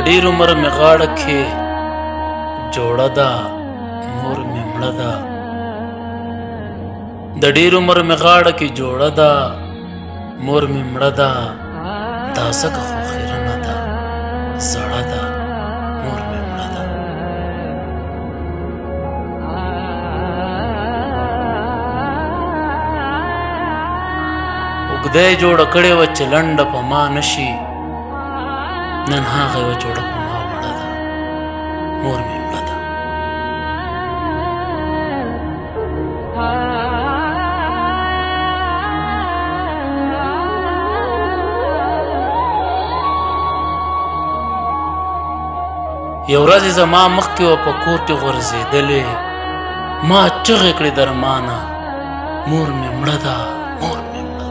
ډېر عمر مې غاړه کې جوړه ده مور مې مړه ده د ډېر عمر مې غاړه کې جوړه ده مور مې مړه ده دا ځکه خو خیرنه ده زړه ده مور مې مړه ده اوږده یې جوړه کړې وه چې لنډه په ما نشي نن هغه یوه جوړه په ما وړه ده مور مې مړه ده یو ورځ زما مخکې وه په کور کې غورځېدلې ما چغې کړې درمانه مور مې مړه ده مور مې مړه ده